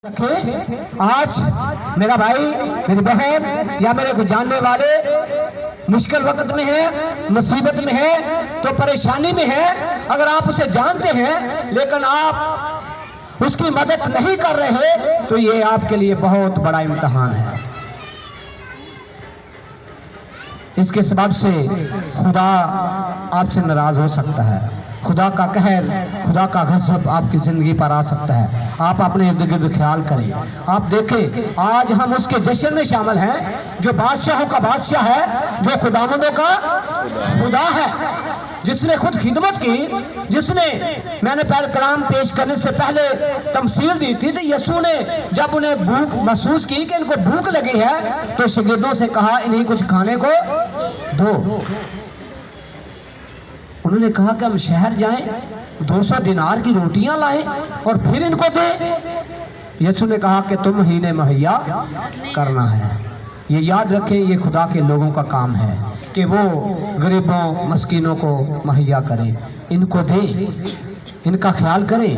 आज मेरा भाई मेरी बहन या मेरे को जानने वाले मुश्किल वक्त में है, मुसीबत में है, तो परेशानी में है। अगर आप उसे जानते हैं लेकिन आप उसकी मदद नहीं कर रहे तो ये आपके लिए बहुत बड़ा इम्तिहान है। इसके सबब से खुदा आपसे नाराज हो सकता है, खुदा का कहर, खुदा का गज़ब आपकी ज़िंदगी पर आ सकता है। आप अपने इर्द गिर्द ख्याल करें। आप देखें आज हम उसके जश्न में शामिल हैं जो बादशाहों का बादशाह है, जो खुदावंदों का खुदा है, जिसने खुद खिदमत की, जिसने मैंने पहले कलाम पेश करने से पहले तमसील दी थी। तो यीशु ने जब उन्हें भूख महसूस की कि इनको भूख लगी है तो शागिर्दों से कहा इन्हें कुछ खाने को दो। उन्होंने कहा कि हम शहर जाएं, 200 दिनार की रोटियां लाएं और फिर इनको दें। यीशु ने कहा कि तुम ही ने मुहैया करना है। ये याद रखें, ये खुदा के लोगों का काम है कि वो गरीबों मस्कीनों को मुहैया करें, इनको दें, इनका ख्याल करें।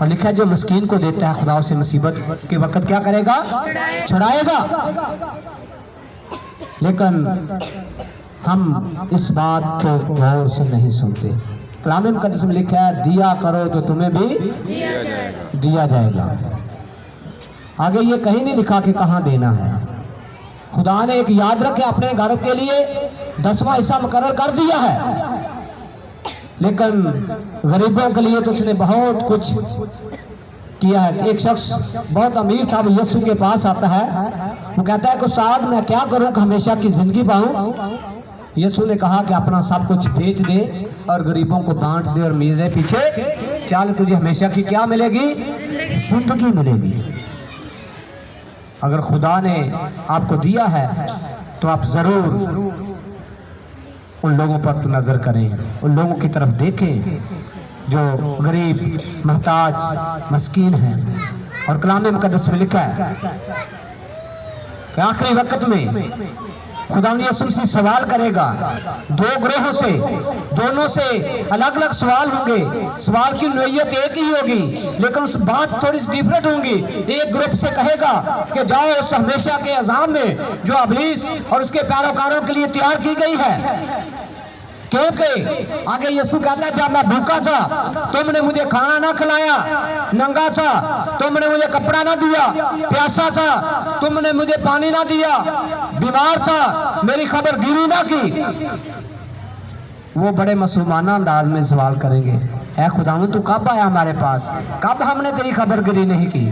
और लिखा है जो मस्कीन को देता है खुदा उसे मुसीबत के वक्त क्या करेगा? छुड़ाएगा। लेकिन हम इस बात को गौर से नहीं सुनते। कलाम मुक़द्दस में लिखा है दिया करो तो तुम्हें भी दिया जाएगा। आगे ये कहीं नहीं लिखा कि कहाँ देना है। खुदा ने एक याद रखे अपने घर के लिए 10वां हिस्सा मुकर्रर कर दिया है, लेकिन गरीबों के लिए तो उसने बहुत कुछ किया है। एक शख्स बहुत अमीर था, वो यीशु के पास आता है, वो कहता है कि उस्ताद मैं क्या करूं कि हमेशा की जिंदगी पाऊं। यीशु ने कहा कि अपना सब कुछ बेच दे और गरीबों को बांट दे और मेरे पीछे चल, तुझे हमेशा की क्या मिलेगी? जिंदगी मिलेगी। अगर खुदा ने आपको दिया है तो आप जरूर उन लोगों पर नजर करें, उन लोगों की तरफ देखें जो गरीब, मोहताज, मस्कीन हैं। और कलाम मुक़द्दस में लिखा है कि आखिरी वक्त में खुदा यीशु मसीह सवाल करेगा दो ग्रोहों से, दोनों से अलग अलग सवाल होंगे। सवाल की नौइयत एक ही होगी लेकिन उस बात थोड़ी सी डिफरेंट होंगी। एक ग्रुप से कहेगा कि जाओ उस हमेशा के अज़ाब में जो इब्लीस और उसके पैरोकारों के लिए तैयार की गई है। क्योंकि आगे यीशु कहता है जब मैं भूखा था तुमने मुझे खाना ना खिलाया, नंगा था तुमने मुझे कपड़ा ना दिया, प्यासा था तुमने मुझे पानी ना दिया, बीमार था मेरी खबर गिरी ना की। वो बड़े मासूमाना अंदाज में सवाल करेंगे, ऐ खुदावंद तू कब आया हमारे पास, कब हमने तेरी खबर गिरी नहीं की?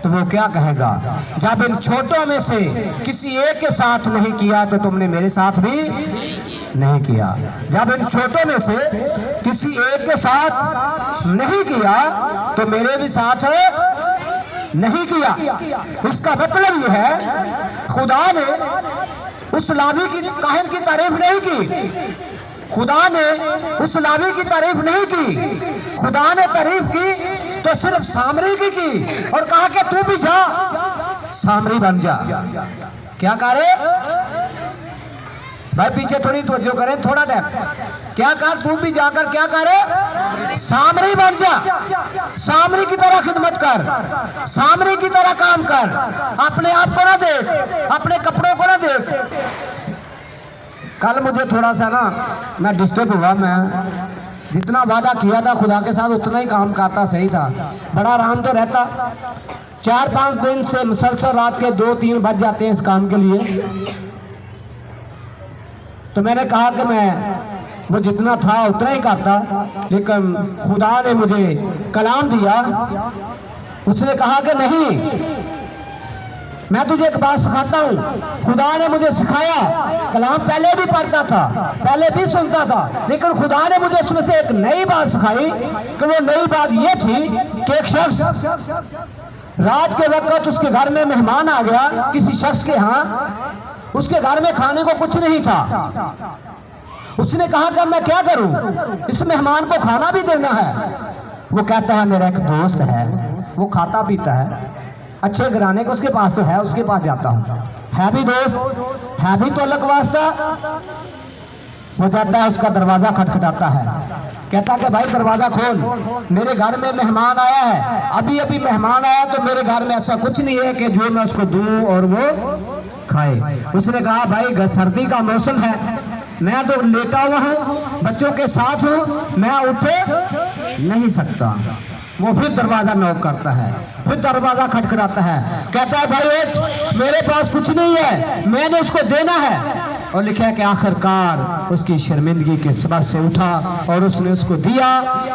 तो वो क्या कहेगा? जब इन छोटों में से किसी एक के साथ नहीं किया तो तुमने मेरे साथ भी नहीं किया। जब इन छोटों में से किसी एक के साथ नहीं किया तो मेरे भी साथ नहीं किया। इसका मतलब यह है खुदा ने उस लावी की काहिन की तारीफ नहीं की, खुदा ने उस लावी की तारीफ नहीं की, खुदा ने तारीफ की तो सिर्फ सामरी की और कहा कि तू भी जा सामरी बन जा। क्या करे भाई? पीछे थोड़ी तवज्जो करें, थोड़ा टाइम। क्या कर? तू भी जाकर क्या करे? सामरी बन जा, सामरी की तरह खिदमत कर, सामरी की तरह काम कर। अपने आप को ना देख, अपने कपड़ों को ना देख। कल मुझे थोड़ा सा ना मैं डिस्टर्ब हुआ। मैं जितना वादा किया था खुदा के साथ उतना ही काम करता सही था, बड़ा आराम तो रहता। 4-5 दिन से मुसलसल रात के 2-3 बज जाते हैं इस काम के लिए। तो मैंने कहा कि मैं वो जितना था उतना ही करता, लेकिन खुदा ने मुझे कलाम दिया। उसने कहा कि नहीं, मैं तुझे एक बात सिखाता हूँ। खुदा ने मुझे सिखाया, कलाम पहले भी पढ़ता था, पहले भी सुनता था, लेकिन खुदा ने मुझे उसमें से एक नई बात सिखाई कि वो नई बात ये थी कि एक शख्स रात के वक्त उसके घर में मेहमान आ गया किसी शख्स के यहाँ। उसके घर में खाने को कुछ नहीं था। उसने कहा कि मैं क्या करूं, इस मेहमान को खाना भी देना है। वो कहता है मेरा एक दोस्त है, वो खाता पीता है, अच्छे घराने का उसके पास तो है, उसके पास जाता हूं। है भी दोस्त, है भी तो अलग वास्ता। वो जाता है, उसका दरवाजा खटखटाता है। कहता कि भाई दरवाजा खोल, मेरे घर में मेहमान आया है, अभी अभी मेहमान आया, तो मेरे घर में ऐसा कुछ नहीं है कि जो मैं उसको दूं और वो खाए। उसने कहा भाई सर्दी का मौसम है, मैं तो लेटा हुआ हूँ, बच्चों के साथ हूँ, मैं उठ नहीं सकता। वो फिर दरवाजा नॉक करता है, फिर दरवाजा खटखटाता है, कहता है भाई उठ, मेरे पास कुछ नहीं है, मैंने उसको देना है। और लिखा है कि आखिरकार उसकी शर्मिंदगी के सबब से उठा और उसने उसको दिया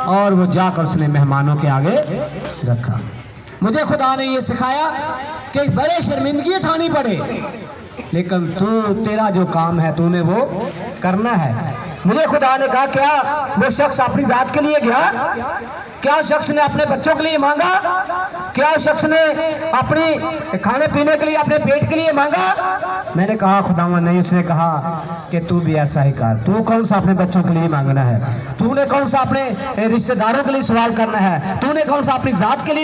और वो जाकर उसने मेहमानों के आगे रखा। मुझे खुदा ने ये सिखाया कि बड़े शर्मिंदगी उठानी पड़े, लेकिन तेरा जो काम है तूने वो करना है। मुझे खुदा ने कहा क्या वो शख्स अपनी जात के लिए गया? क्या उस शख्स ने अपने बच्चों के लिए मांगा? क्या उस शख्स ने अपनी खाने पीने के लिए, अपने पेट के लिए मांगा? मैंने कहा खुदावंद नहीं। उसने कहा कि तू भी ऐसा ही कर। तू कौन सा अपने बच्चों के लिए मांगना है? तूने कौन सा अपने रिश्तेदारों के लिए सवाल करना है? तूने कौन सा अपनी जात के लिए